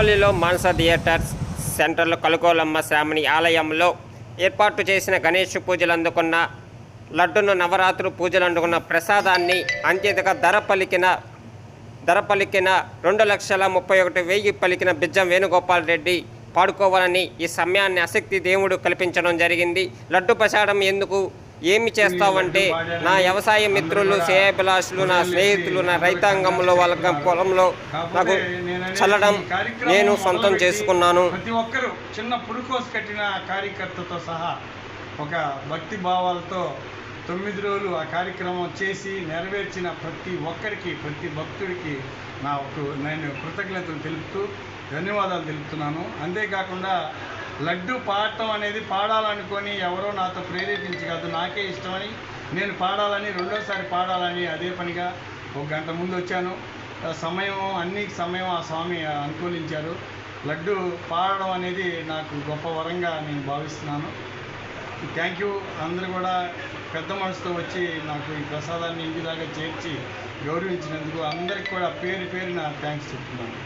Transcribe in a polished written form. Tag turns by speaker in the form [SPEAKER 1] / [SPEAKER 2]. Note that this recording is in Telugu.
[SPEAKER 1] కావలిలో మానస థియేటర్స్ సెంటర్లో కలుకోలమ్మ శ్రామణి ఆలయంలో ఏర్పాటు చేసిన గణేష్ పూజలు అందుకున్న లడ్డును నవరాత్రులు పూజలు అందుకున్న ప్రసాదాన్ని అంత్యతగా ధర పలికిన 2,31,000 పలికిన బిజ్జం వేణుగోపాల్ రెడ్డి పాడుకోవాలని ఈ సమయాన్ని ఆసక్తి దేవుడు కల్పించడం జరిగింది. లడ్డు ప్రసాదం ఎందుకు ఏమి చేస్తావంటే నా వ్యవసాయ మిత్రులు, శ్రేయాభిలాషులు, నా స్నేహితులు, నా రైతాంగంలో వాళ్ళ పొలంలో నాకు చల్లడం నేను సొంతం చేసుకున్నాను.
[SPEAKER 2] ప్రతి ఒక్కరూ చిన్న పురుకోసు కట్టిన కార్యకర్తతో సహా ఒక భక్తి భావాలతో 9 రోజులు ఆ కార్యక్రమం చేసి నెరవేర్చిన ప్రతి ఒక్కరికి, ప్రతి భక్తుడికి నేను కృతజ్ఞతలు తెలుపుతూ ధన్యవాదాలు తెలుపుతున్నాను. అంతేకాకుండా లడ్డు పాడటం అనేది పాడాలనుకొని ఎవరో నాతో ప్రేరేపించి కాదు, నాకే ఇష్టమని నేను పాడాలని, రెండోసారి పాడాలని అదే పనిగా 1 గంట ముందు వచ్చాను. సమయం ఆ స్వామి అనుకూలించారు. లడ్డు పాడడం అనేది నాకు గొప్ప వరంగా నేను భావిస్తున్నాను. Thank you. అందరూ కూడా పెద్ద మనసుతో వచ్చి నాకు ఈ ప్రసాదాన్ని ఇంటి దాకా చేర్చి గౌరవించినందుకు అందరికీ కూడా పేరున థ్యాంక్స్ చెప్తున్నాను.